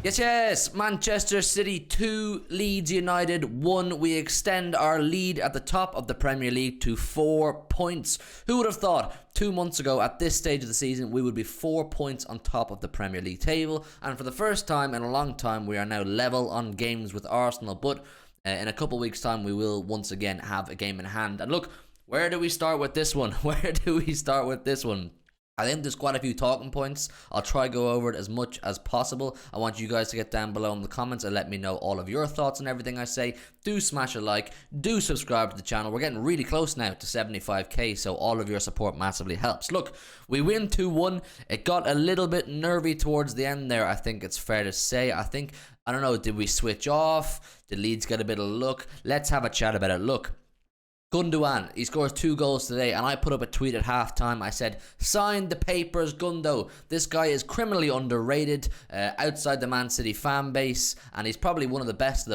Yes, Manchester City 2, Leeds United 1. We extend our lead at the top of the Premier League to 4 points. Who would have thought 2 months ago at this stage of the season we would be 4 points on top of the Premier League table, and for the first time in a long time we are now level on games with Arsenal, but in a couple of weeks time we will once again have a game in hand. And look, where do we start with this one? I think there's quite a few talking points. I'll try to go over it as much as possible. I want you guys to get down below in the comments and let me know all of your thoughts on everything I say. Do smash a like. Do subscribe to the channel. We're getting really close now to 75k, so all of your support massively helps. Look, we win 2-1. It got a little bit nervy towards the end there, I think it's fair to say. I don't know, did we switch off? Did Leeds get a bit of luck? Let's have a chat about it. Look, Gündoğan, he scores 2 goals today, and I put up a tweet at halftime. I said, sign the papers, Gundo. This guy is criminally underrated outside the Man City fan base, and he's probably one of the best,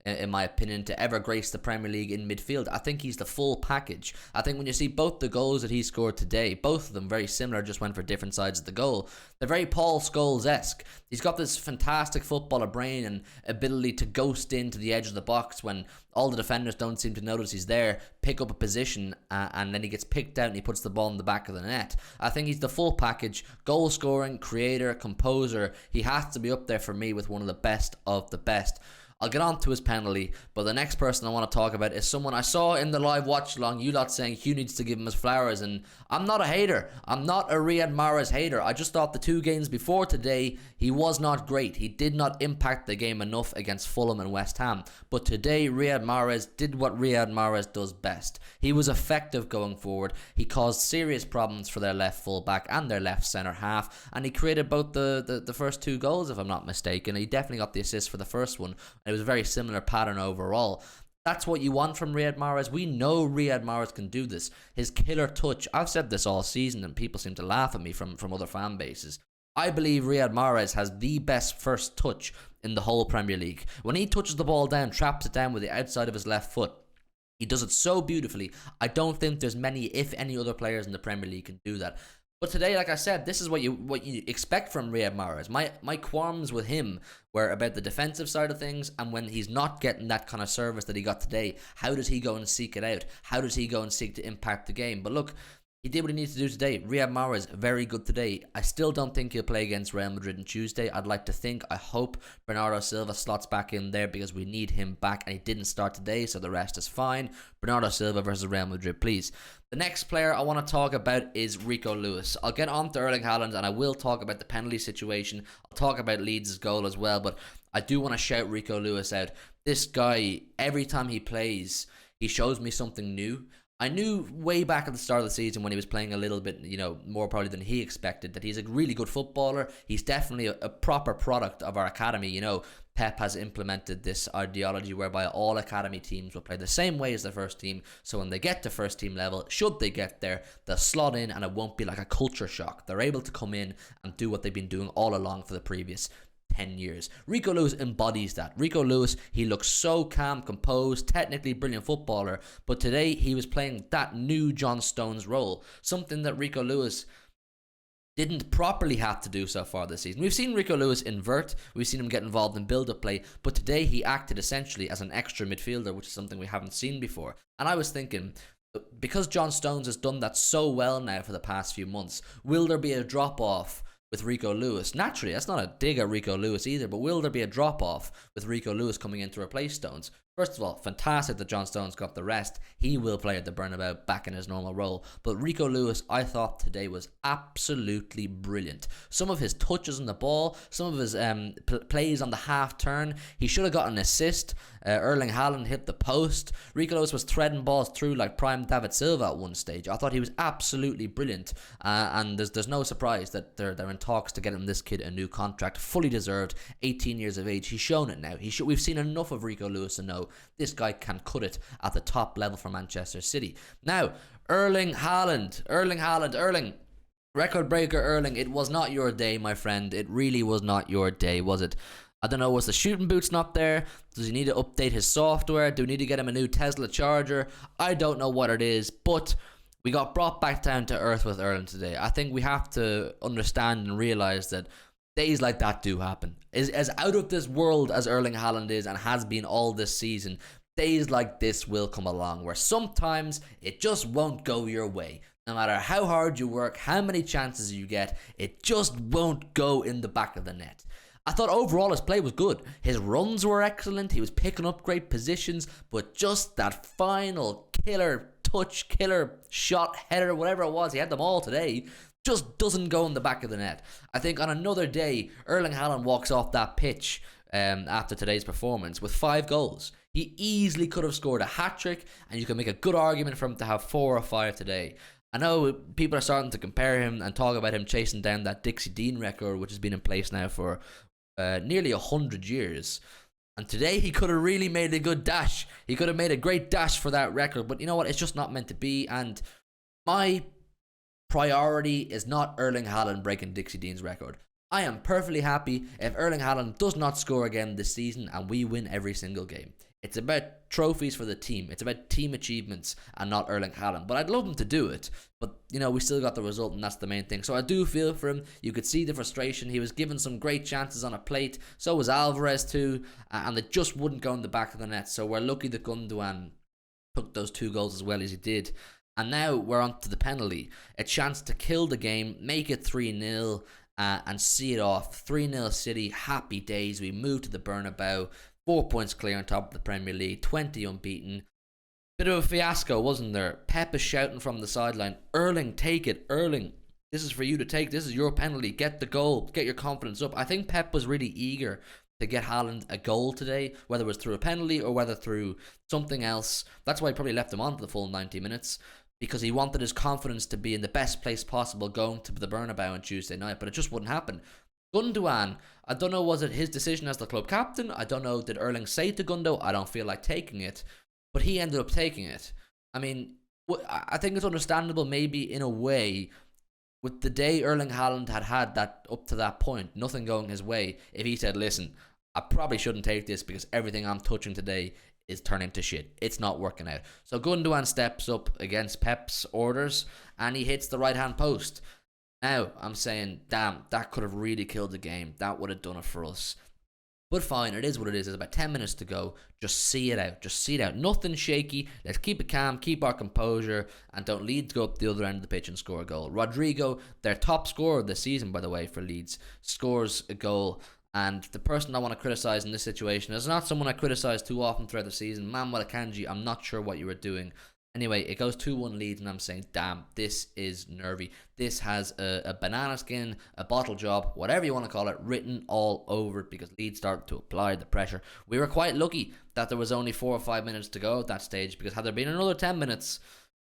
in my opinion, to ever grace the Premier League in midfield. I think he's the full package. I think when you see both the goals that he scored today, both of them very similar, just went for different sides of the goal. They're very Paul Scholes-esque. He's got this fantastic footballer brain and ability to ghost into the edge of the box when all the defenders don't seem to notice he's there, pick up a position, and then he gets picked out and he puts the ball in the back of the net. I think he's the full package, goal scoring, creator, composer. He has to be up there for me with one of the best of the best. I'll get on to his penalty, but the next person I want to talk about is someone I saw in the live watch along, you lot saying Hugh needs to give him his flowers, and I'm not a hater. I'm not a Riyad Mahrez hater. I just thought the 2 games before today, he was not great. He did not impact the game enough against Fulham and West Ham. But today, Riyad Mahrez did what Riyad Mahrez does best. He was effective going forward. He caused serious problems for their left fullback and their left centre half, and he created both the first 2 goals, if I'm not mistaken. He definitely got the assist for the first one. It was a very similar pattern overall. That's what you want from Riyad Mahrez. We know Riyad Mahrez can do this. His killer touch. I've said this all season and people seem to laugh at me from other fan bases. I believe Riyad Mahrez has the best first touch in the whole Premier League. When he touches the ball down, traps it down with the outside of his left foot, he does it so beautifully. I don't think there's many, if any, other players in the Premier League can do that. But today, like I said, this is what you expect from Riyad Mahrez. My qualms with him were about the defensive side of things, and when he's not getting that kind of service that he got today, how does he go and seek it out? How does he go and seek to impact the game? But look, he did what he needs to do today. Riyad Mahrez, very good today. I still don't think he'll play against Real Madrid on Tuesday. I'd like to think, I hope Bernardo Silva slots back in there because we need him back, and he didn't start today, so the rest is fine. Bernardo Silva versus Real Madrid, please. The next player I want to talk about is Rico Lewis. I'll get on to Erling Haaland, and I will talk about the penalty situation. I'll talk about Leeds' goal as well, but I do want to shout Rico Lewis out. This guy, every time he plays, he shows me something new. I knew way back at the start of the season when he was playing a little bit, more probably than he expected, that he's a really good footballer. He's definitely a proper product of our academy. Pep has implemented this ideology whereby all academy teams will play the same way as the first team. So when they get to first team level, should they get there, they'll slot in and it won't be like a culture shock. They're able to come in and do what they've been doing all along for the previous 10 years. Rico Lewis embodies that. Rico Lewis, he looks so calm, composed, technically brilliant footballer, but today he was playing that new John Stones role, something that Rico Lewis didn't properly have to do so far this season. We've seen Rico Lewis invert, we've seen him get involved in build-up play, but today he acted essentially as an extra midfielder, which is something we haven't seen before. And I was thinking, because John Stones has done that so well now for the past few months, will there be a drop-off with Rico Lewis? Naturally, that's not a dig at Rico Lewis either, but will there be a drop-off with Rico Lewis coming in to replace Stones? First of all, fantastic that John Stones got the rest. He will play at the Bernabeu back in his normal role. But Rico Lewis, I thought today was absolutely brilliant. Some of his touches on the ball, some of his plays on the half turn, he should have got an assist. Erling Haaland hit the post. Rico Lewis was threading balls through like prime David Silva at one stage. I thought he was absolutely brilliant. And there's no surprise that they're in talks to get him, this kid, a new contract. Fully deserved. 18 years of age. He's shown it now. We've seen enough of Rico Lewis to know this guy can cut it at the top level for Manchester City. Now, Erling Haaland, record breaker Erling, it was not your day, my friend. It really was not your day, was it? I don't know, was the shooting boots not there? Does he need to update his software? Do we need to get him a new Tesla charger? I don't know what it is, but we got brought back down to earth with Erling today. I think we have to understand and realise that days like that do happen. As out of this world as Erling Haaland is and has been all this season, days like this will come along where sometimes it just won't go your way. No matter how hard you work, how many chances you get, it just won't go in the back of the net. I thought overall his play was good. His runs were excellent. He was picking up great positions, but just that final killer touch, killer shot, header, whatever it was, he had them all today, just doesn't go in the back of the net. I think on another day, Erling Haaland walks off that pitch after today's performance with 5 goals. He easily could have scored a hat-trick, and you can make a good argument for him to have 4 or 5 today. I know people are starting to compare him and talk about him chasing down that Dixie Dean record, which has been in place now for nearly 100 years. And today he could have really made a good dash. He could have made a great dash for that record, but you know what? It's just not meant to be, and my priority is not Erling Haaland breaking Dixie Dean's record. I am perfectly happy if Erling Haaland does not score again this season and we win every single game. It's about trophies for the team. It's about team achievements and not Erling Haaland. But I'd love him to do it. But, you know, we still got the result, and that's the main thing. So I do feel for him. You could see the frustration. He was given some great chances on a plate. So was Alvarez too. And they just wouldn't go in the back of the net. So we're lucky that Gündoğan took those 2 goals as well as he did. And now we're on to the penalty. A chance to kill the game, make it 3-0, and see it off. 3-0 City, happy days. We move to the Bernabeu. 4 points clear on top of the Premier League, 20 unbeaten. Bit of a fiasco, wasn't there? Pep is shouting from the sideline, Erling, take it. Erling, this is for you to take. This is your penalty. Get the goal. Get your confidence up. I think Pep was really eager to get Haaland a goal today, whether it was through a penalty or whether through something else. That's why he probably left him on for the full 90 minutes, because he wanted his confidence to be in the best place possible going to the Bernabeu on Tuesday night, but it just wouldn't happen. Gündoğan, I don't know, was it his decision as the club captain? I don't know, did Erling say to Gundo, I don't feel like taking it, but he ended up taking it. I mean, I think it's understandable maybe in a way, with the day Erling Haaland had that up to that point, nothing going his way, if he said, listen, I probably shouldn't take this because everything I'm touching today is turning to shit. It's not working out. So Gündoğan steps up against Pep's orders and he hits the right hand post. Now, I'm saying, damn, that could have really killed the game. That would have done it for us. But fine, it is what it is. There's about 10 minutes to go. Just see it out. Just see it out. Nothing shaky. Let's keep it calm, keep our composure, and don't Leeds go up the other end of the pitch and score a goal. Rodrigo, their top scorer of the season, by the way, for Leeds, scores a goal. And the person I want to criticise in this situation is not someone I criticise too often throughout the season. Manuel Akanji, I'm not sure what you were doing. Anyway, it goes 2-1 Leeds, and I'm saying, damn, this is nervy. This has a banana skin, a bottle job, whatever you want to call it, written all over it because Leeds started to apply the pressure. We were quite lucky that there was only 4 or 5 minutes to go at that stage, because had there been another 10 minutes,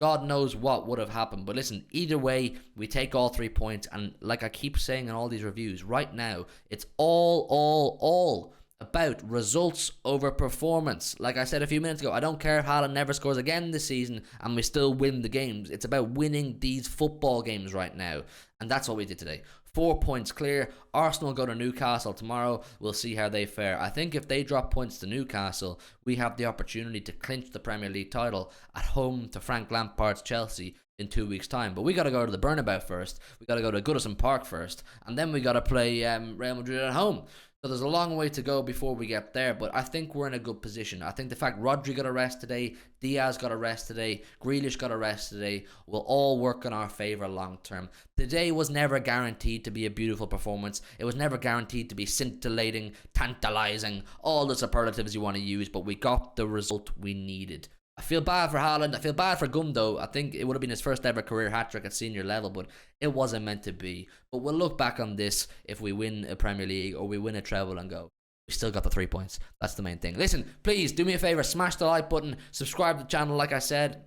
God knows what would have happened. But listen, either way, we take all 3 points, and like I keep saying in all these reviews, right now, it's all about results over performance. Like I said a few minutes ago, I don't care if Haaland never scores again this season and we still win the games. It's about winning these football games right now, and that's what we did today. 4 points clear. Arsenal go to Newcastle tomorrow. We'll see how they fare. I think if they drop points to Newcastle, we have the opportunity to clinch the Premier League title at home to Frank Lampard's Chelsea in 2 weeks' time. But we got to go to the Bernabeu first. We got to go to Goodison Park first, and then we got to play Real Madrid at home. So there's a long way to go before we get there, but I think we're in a good position. I think the fact Rodri got a rest today, Diaz got a rest today, Grealish got a rest today, will all work in our favour long term. Today was never guaranteed to be a beautiful performance. It was never guaranteed to be scintillating, tantalising, all the superlatives you want to use, but we got the result we needed. I feel bad for Haaland. I feel bad for Gundo. I think it would have been his first ever career hat-trick at senior level, but it wasn't meant to be. But we'll look back on this if we win a Premier League or we win a treble and go, we still got the 3 points. That's the main thing. Listen, please do me a favour. Smash the like button. Subscribe to the channel like I said.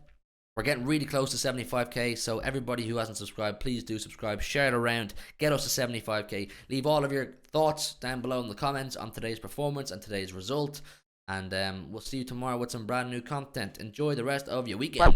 We're getting really close to 75k, so everybody who hasn't subscribed, please do subscribe. Share it around. Get us to 75k. Leave all of your thoughts down below in the comments on today's performance and today's result. And we'll see you tomorrow with some brand new content. Enjoy the rest of your weekend.